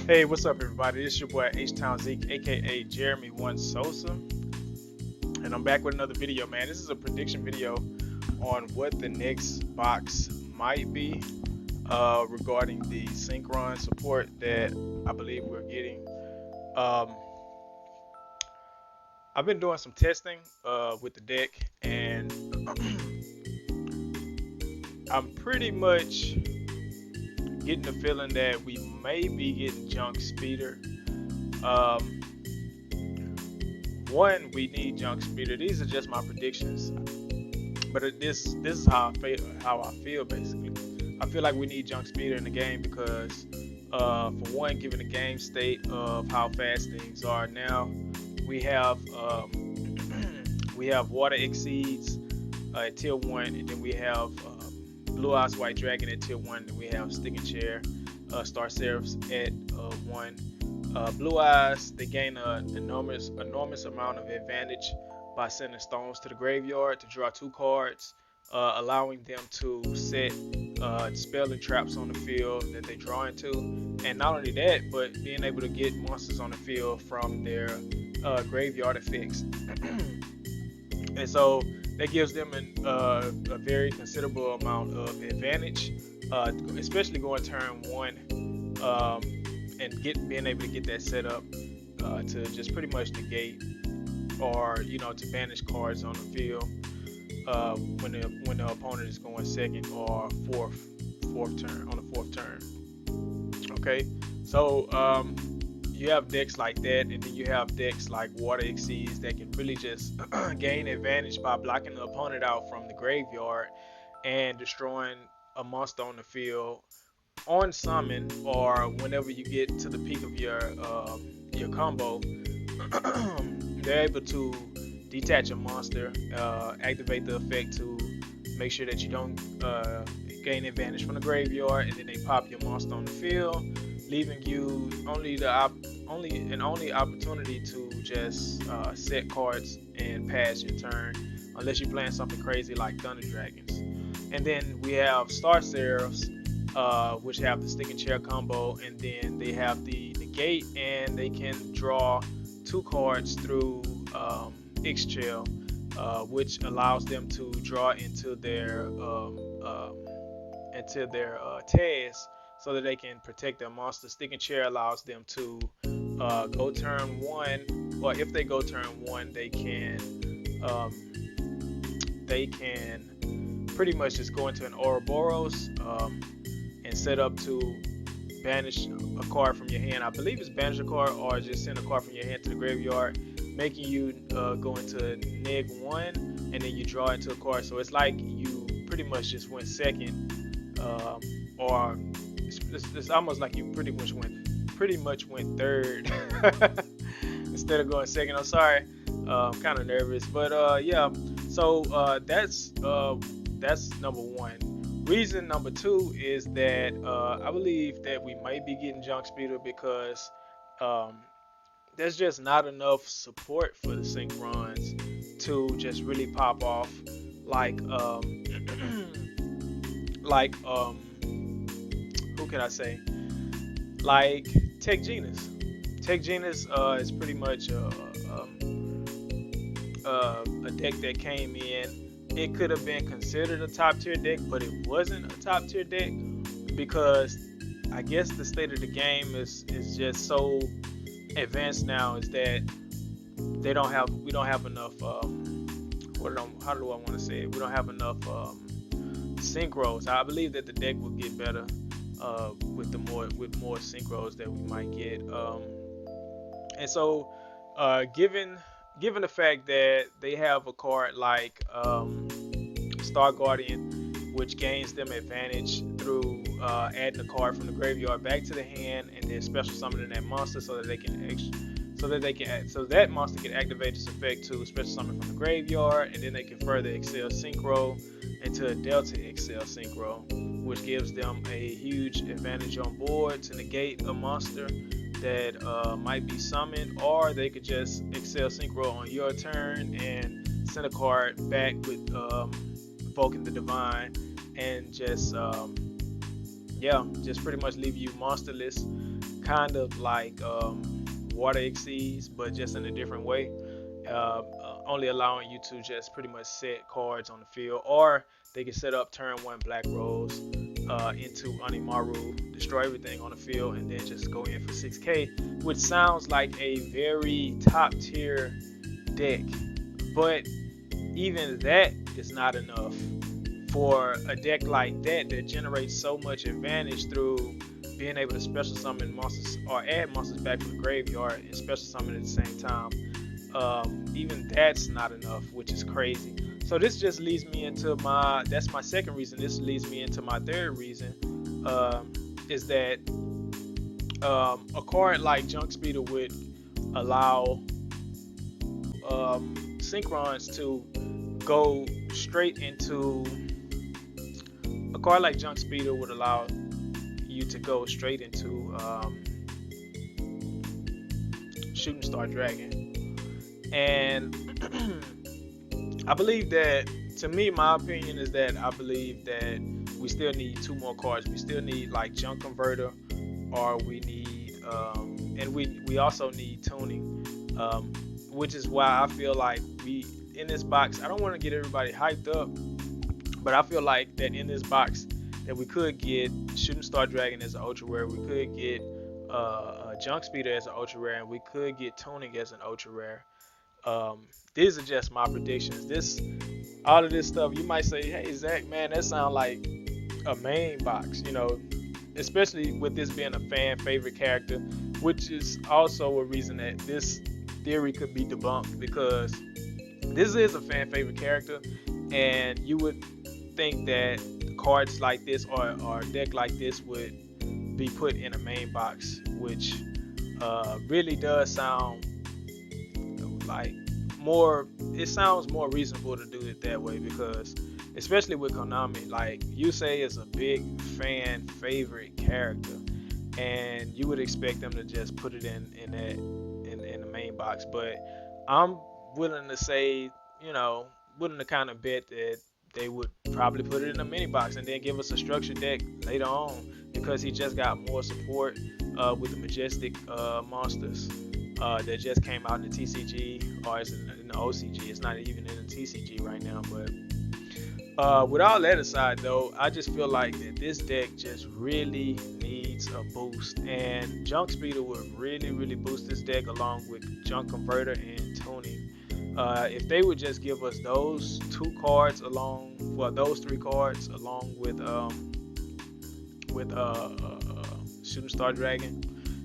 Hey, what's up, everybody? It's your boy H-Town Zeke, aka Jeremy One Sosa, and I'm back with another video, man. This is a prediction video on what the next box might be regarding the Syncron support that I believe we're getting. Um, I've been doing some testing with the deck, and I'm pretty much getting the feeling that we may be getting Junk Speeder. Um, One, we need Junk Speeder. These are just my predictions, but this is how I feel basically. I feel like we need Junk Speeder in the game because, for one, given the game state of how fast things are now, we have we have Water Exceeds at tier one, and then we have Blue Eyes White Dragon at tier one, and we have Stick and Chair, Star Seraphs at one. Blue Eyes, they gain an enormous amount of advantage by sending stones to the graveyard to draw two cards, allowing them to set spell and traps on the field that they draw into. And not only that, but being able to get monsters on the field from their graveyard effects. And so that gives them a very considerable amount of advantage, especially going turn one. And being able to get that set up to just pretty much negate or to banish cards on the field when the opponent is going second or fourth turn on the fourth turn. Okay, so you have decks like that, and then you have decks like Water Exceeds that can really just gain advantage by blocking the opponent out from the graveyard and destroying a monster on the field on summon, or whenever you get to the peak of your combo. They're able to detach a monster, activate the effect to make sure that you don't gain advantage from the graveyard, and then they pop your monster on the field, leaving you only opportunity to just set cards and pass your turn, unless you're playing something crazy like Thunder Dragons. And then we have Star Seraphs, which have the Stick and Chair combo, and then they have the negate, and they can draw two cards through Ixchel, which allows them to draw into their Tez, so that they can protect their monster. Stick and Chair allows them to go turn one, or if they go turn one, they can pretty much just go into an Ouroboros and set up to banish a card from your hand. I believe it's banish a card or just send a card from your hand to the graveyard, making you go into neg one, and then you draw into a card. So it's like you pretty much just went second, or it's almost like you pretty much went third instead of going second. I'm sorry, I'm kind of nervous, but yeah. So that's number one. Reason number two is that I believe that we might be getting Junk Speeder because there's just not enough support for the Synchrons to just really pop off like like who can I say, like Tech Genus. Tech Genus is pretty much a deck that came in. It could have been considered a top tier deck, but it wasn't a top tier deck because I guess the state of the game is just so advanced now, is that we don't have enough how do I want to say it? We don't have enough synchros. I believe that the deck will get better with more synchros that we might get. And so given the fact that they have a card like Star Guardian, which gains them advantage through adding a card from the graveyard back to the hand, and then special summoning that monster so that that monster can activate its effect to special summon from the graveyard, and then they can further excel synchro into a Delta excel synchro, which gives them a huge advantage on board to negate a monster that might be summoned, or they could just excel synchro on your turn and send a card back with invoking the divine, and just pretty much leave you monsterless, kind of like water exceeds, but just in a different way. Only allowing you to just pretty much set cards on the field, or they can set up turn one Black Rose into Animaru, destroy everything on the field, and then just go in for 6K, which sounds like a very top tier deck. But even that is not enough for a deck like that that generates so much advantage through being able to special summon monsters or add monsters back to the graveyard and special summon at the same time. Even that's not enough, which is crazy. So this just leads me into that's my second reason. This leads me into my third reason, is that a card like Junk Speeder would allow Syncrons to go straight into a card like Junk Speeder would allow you to go straight into Shooting Star Dragon. And I believe that, to me, my opinion is that I believe that we still need two more cards. We still need like Junk Converter, or we need, and we also need Tuning, which is why I feel like we, in this box, I don't want to get everybody hyped up, but I feel like that in this box that we could get Shooting Star Dragon as an ultra rare, we could get Junk Speeder as an ultra rare, and we could get Tuning as an ultra rare. These are just my predictions. All of this stuff, you might say, hey Zach, man, that sounds like a main box, especially with this being a fan favorite character, which is also a reason that this theory could be debunked, because this is a fan favorite character, and you would think that cards like this or a deck like this would be put in a main box, which really does sound like it sounds more reasonable to do it that way, because especially with Konami, like Yusei is a big fan favorite character, and you would expect them to just put it in the main box. But I'm willing to say, willing to kind of bet that they would probably put it in a mini box and then give us a structured deck later on, because he just got more support with the Majestic monsters that just came out in the TCG, or it's in the OCG. It's not even in the TCG right now. But with all that aside, though, I just feel like that this deck just really needs a boost, and Junk Speeder would really, really boost this deck, along with Junk Converter and Tuning. If they would just give us those three cards along with Shooting Star Dragon,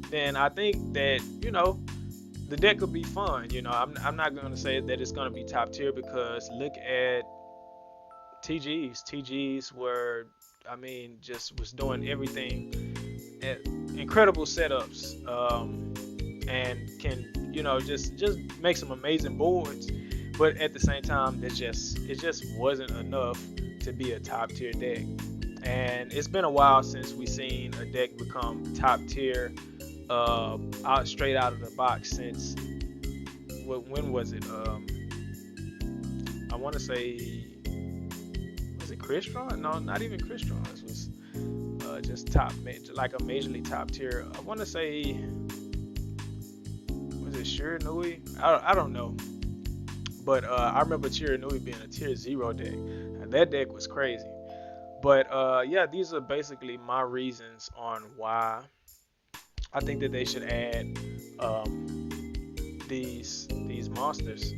then I think that the deck could be fun. I'm not going to say that it's going to be top tier, because look at TGs were, just was doing everything at incredible setups, and can just make some amazing boards. But at the same time, it just wasn't enough to be a top tier deck. And it's been a while since we seen a deck become top tier straight out of the box. Since when was it? I want to say, was it Crystron? No, not even Crystron. This was just like a majorly top tier. I want to say, was it Shiranui? I don't know. But I remember Shiranui being a tier 0 deck, and that deck was crazy. But yeah, these are basically my reasons on why I think that they should add these monsters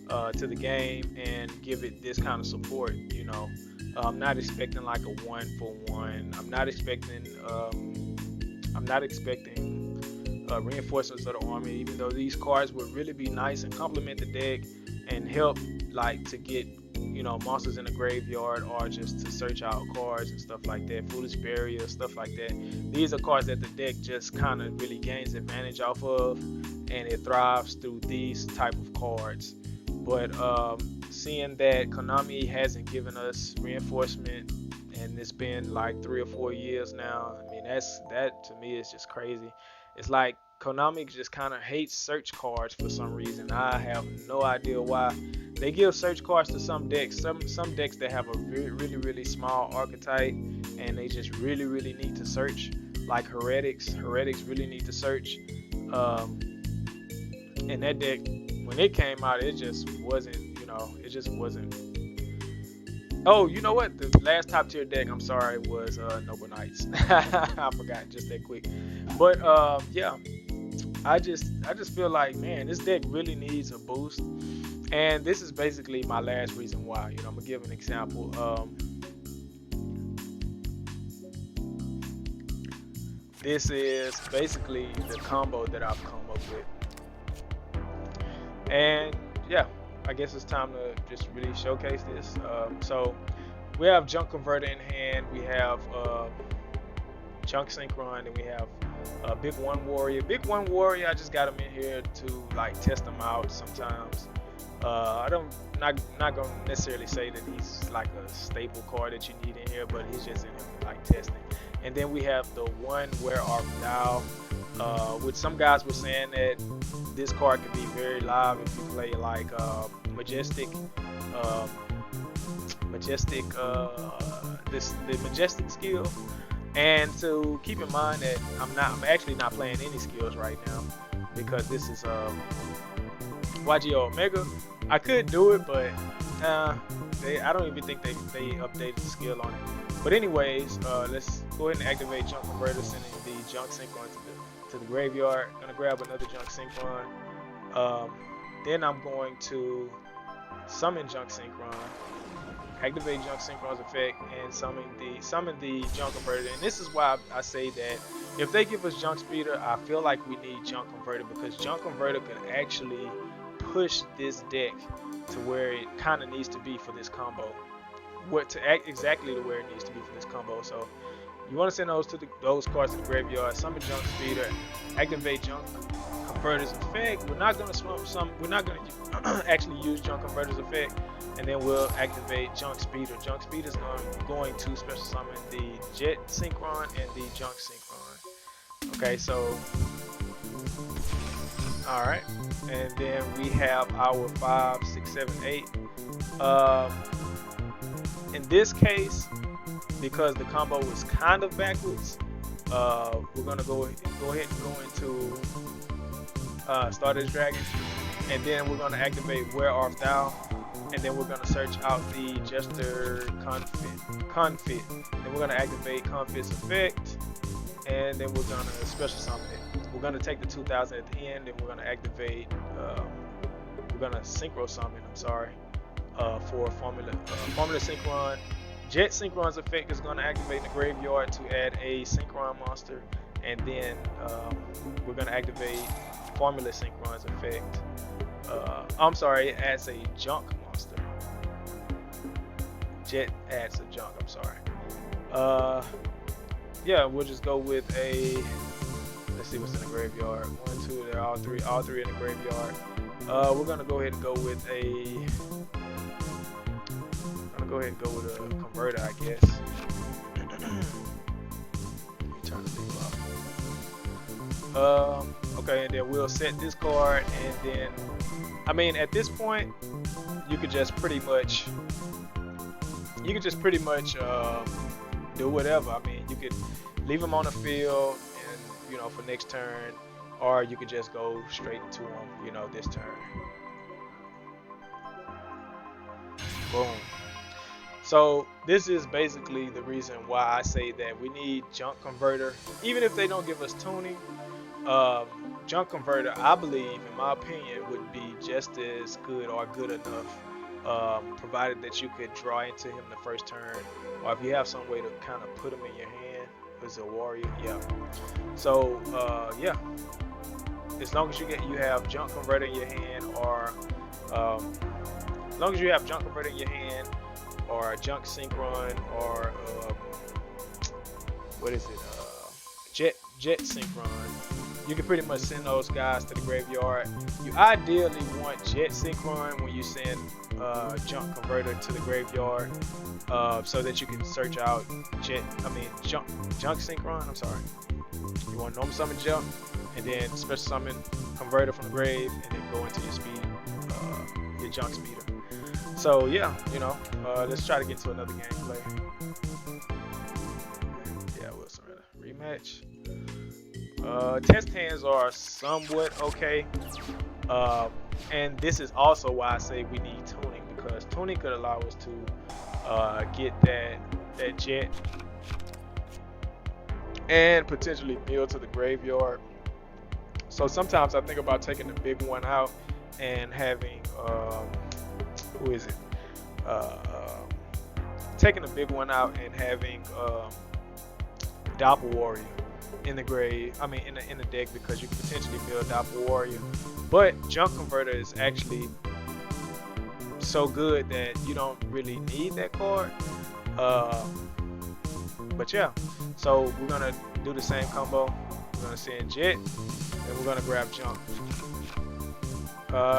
to the game and give it this kind of support. I'm not expecting like a 1-for-1. I'm not expecting reinforcements of the army, even though these cards would really be nice and complement the deck and help like to get monsters in the graveyard, or just to search out cards and stuff like that, Foolish Barrier, stuff like that. These are cards that the deck just kind of really gains advantage off of, and it thrives through these type of cards. But seeing that Konami hasn't given us reinforcement, and it's been like 3 or 4 years now, that to me is just crazy. It's like Konami just kind of hates search cards for some reason. I have no idea why. They give search cards to some decks. Some decks that have a really, really small archetype, and they just really, really need to search. like heretics. Heretics really need to search. Um, and that deck, when it came out, it just wasn't, it just wasn't. Oh, you know what? The last top tier deck, I'm sorry, was Noble Knights. I forgot just that quick. But yeah, I just feel like, man, this deck really needs a boost. And this is basically my last reason why. I'm gonna give an example. This is basically the combo that I've come up with. And yeah, I guess it's time to just really showcase this. So we have Junk Converter in hand. We have Junk Synchron, and we have Big One Warrior. Big One Warrior, I just got him in here to like test him out sometimes. I don't not gonna necessarily say that he's like a staple card that you need in here, but he's just in here like testing. And then we have the one Where Art Thou, which some guys were saying that this card could be very live if you play like Majestic, the Majestic skill. And to keep in mind that I'm actually not playing any skills right now because this is Yugioh Omega. I could do it, but I don't even think they updated the skill on it. But anyways, let's go ahead and activate Junk Converter, sending the Junk Synchron to the graveyard. Gonna grab another Junk Synchron. Then I'm going to summon Junk Synchron, activate Junk Synchron's effect, and summon the Junk Converter. And this is why I say that if they give us Junk Speeder, I feel like we need Junk Converter, because Junk Converter could actually push this deck to where it kind of needs to be for this combo. Exactly to where it needs to be for this combo. So you want to send those cards to the graveyard, summon Junk Speeder, activate Junk Converter's effect. We're not going to actually use Junk Converter's effect, and then we'll activate Junk Speeder. Junk Speeder is going to special summon the Jet Synchron and the Junk Synchron. Okay, so alright, and then we have our 5, 6, 7, 8. In this case, because the combo is kind of backwards, we're gonna go ahead and go into Stardust Dragon, and then we're gonna activate Where Art Thou, and then we're gonna search out the Jester Confit. Then we're gonna activate Confit's effect, and then we're gonna special summon it. We're gonna take the 2000 at the end, and we're gonna activate. We're gonna synchro summon. I'm sorry. For Formula Synchron. Jet Synchron's effect is going to activate in the graveyard to add a Synchron monster, and then we're going to activate Formula Synchron's effect. I'm sorry, it adds a Junk monster. Jet adds a Junk, I'm sorry. Yeah, we'll just go with a, let's see what's in the graveyard. 1, 2, they're all three in the graveyard. We're going to go ahead and go with a, a converter, I guess. Let me turn the thing off. Okay, and then we'll set this card, and then, I mean, at this point, you could just pretty much do whatever. I mean, you could leave him on the field, and for next turn, or you could just go straight into him, this turn. Boom. So this is basically the reason why I say that we need Junk Converter. Even if they don't give us tuning, Junk Converter, I believe, in my opinion, would be just as good or good enough, provided that you could draw into him the first turn, or if you have some way to kind of put him in your hand as a warrior. Yeah. So yeah, as long as you have Junk Converter in your hand, or as long as you have Junk Converter in your hand, or Junk Synchron, or what is it? Jet Synchron. You can pretty much send those guys to the graveyard. You ideally want Jet Synchron when you send Junk Converter to the graveyard, so that you can search out Junk Synchron. I'm sorry. You want normal summon Junk, and then special summon Converter from the grave, and then go into your speed, your Junk Speeder. So yeah, let's try to get to another gameplay. Yeah, we'll surrender. Rematch. Test hands are somewhat okay. Um, and this is also why I say we need tuning, because tuning could allow us to get that jet and potentially build to the graveyard. So sometimes I think about taking the big one out and having who is it? Um Taking the big one out and having Doppel Warrior in the grave. I mean, in the deck, because you can potentially build Doppel Warrior. But Junk Converter is actually so good that you don't really need that card. Uh, but yeah, so we're gonna do the same combo. We're gonna send Jet, and we're gonna grab Junk.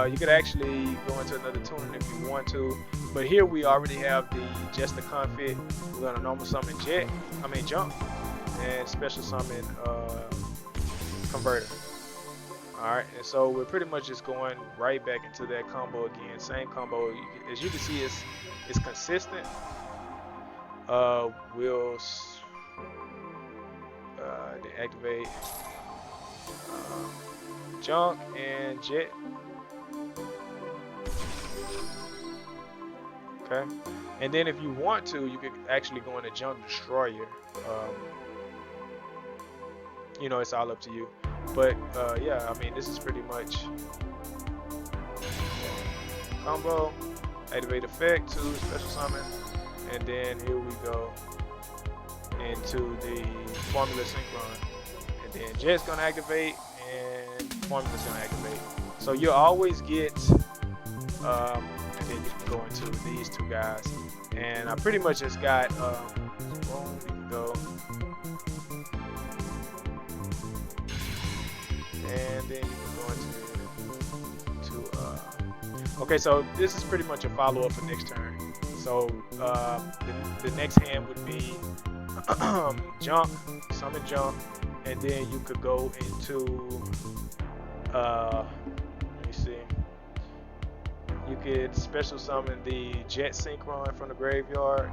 You could actually go into another tuning if you want to, but here we already have the just the confit. We're gonna normal summon Junk, and special summon Converter. Alright, and so we're pretty much just going right back into that combo again. Same combo. As you can see, it's consistent. We'll deactivate Junk and Jet. Okay, and then if you want to, you could actually go into Junk Destroyer. It's all up to you. But yeah, I mean, this is pretty much combo, activate effect to special summon, and then here we go into the Formula Syncron, and then Jet's gonna activate and Formula's gonna activate. So you'll always get, and then you can go into these two guys, and I pretty much just got, boom, we can go. And then you can go into okay, so this is pretty much a follow-up for next turn. So the next hand would be Junk, summon Junk, and then you could go into let me see, you could special summon the Jet Syncron from the graveyard,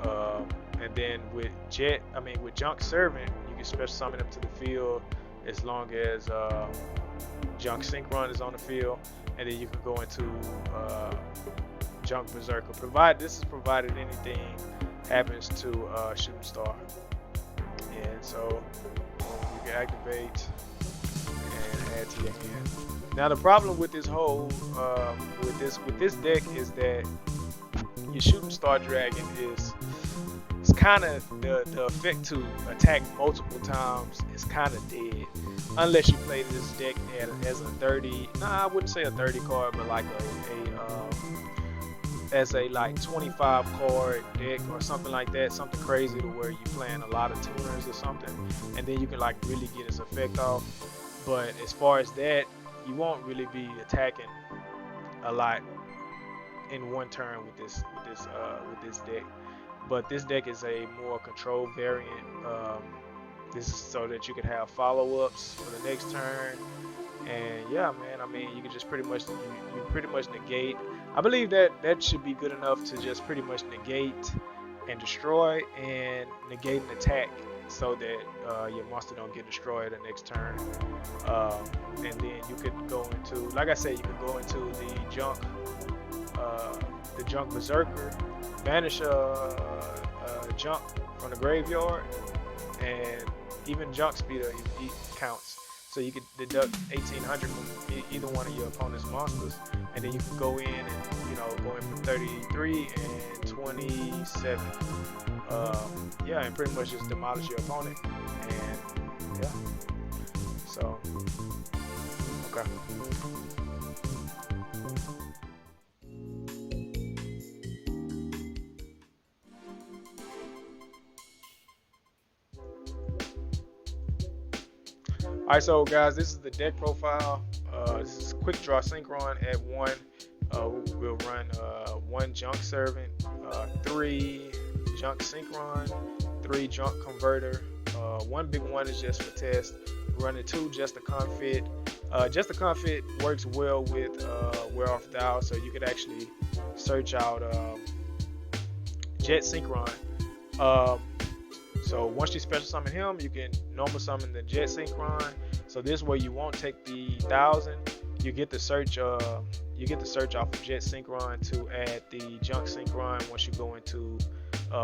and then with Junk Servant, you can special summon him to the field as long as Junk Syncron is on the field, and then you can go into Junk Berserker. Provided anything happens to Shooting Star, and so you can activate and add to your hand. Now the problem with this whole with this deck is that your Shooting Star Dragon it's kind of the effect to attack multiple times is kind of dead, unless you play this deck as a 30. Nah, I wouldn't say a 30 card, but like as a like 25 card deck or something like that, something crazy to where you playing a lot of tuners or something, and then you can like really get its effect off. But as far as that, you won't really be attacking a lot in one turn with this deck. But this deck is a more controlled variant. This is so that you can have follow-ups for the next turn. And yeah, man, I mean, you can just pretty much you pretty much negate. I believe that should be good enough to just pretty much negate and destroy and negate an attack, so that your monster don't get destroyed the next turn. And then you could go into, like I said, you could go into the Junk Berserker, banish Junk from the graveyard, and even Junk Speeder he counts. So you could deduct 1800 from either one of your opponent's monsters, and then you can go in and go in for 33 and 27. Yeah, and pretty much just demolish your opponent. And yeah, so okay. Alright, so guys, this is the deck profile. This is Quick Draw Syncron at 1. We'll run 1 Junk Servant, 3 Junk Syncron, 3 Junk Converter. 1 big one is just for test. We're running 2 Just a Confit. Just a Confit works well with Wear Off Dial, so you could actually search out Jet Syncron. So So once you special summon him, you can normal summon the Jet Synchron. So this way you won't take the 1,000. You get the search. You get the search off of Jet Synchron to add the Junk Synchron once you go into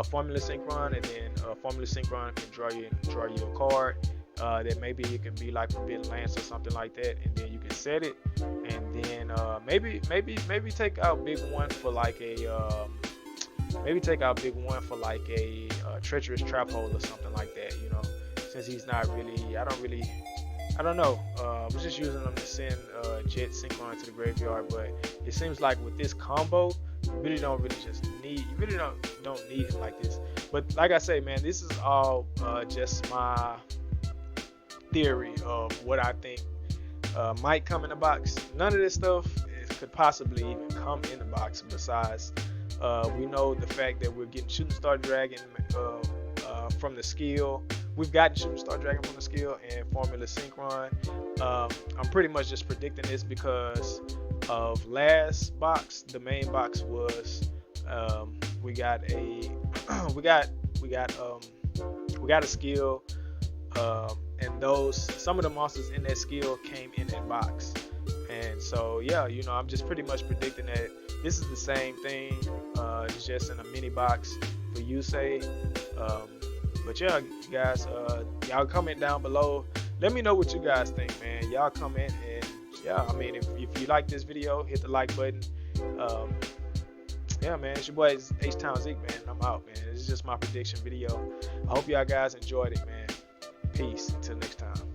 Formula Synchron, and then Formula Synchron can draw you a card. That maybe it can be like Forbidden Lance or something like that, and then you can set it, and then maybe take out big one for like a treacherous trap hole or something like that. You know, since he's not really, I don't know. We're just using them to send Jet Synchron to the graveyard, but it seems like with this combo, you really don't need him like this. But like I say, man, this is all just my theory of what I think might come in the box. None of this stuff could possibly even come in the box. Besides, we know the fact that we're getting Shooting Star Dragon from the skill. We've gotten Shooting Star Dragon from the skill and Formula Synchron. I'm pretty much just predicting this because of last box. The main box was we got a skill, and some of the monsters in that skill came in that box. And so yeah, you know, I'm just pretty much predicting that this is the same thing, it's just in a mini box for Yusei. But yeah, guys, y'all comment down below. Let me know what you guys think, man. Y'all comment, and yeah, I mean, if you like this video, hit the like button. Yeah, man, it's your boy H-Town Zeke, man. I'm out, man. This is just my prediction video. I hope y'all guys enjoyed it, man. Peace. Until next time.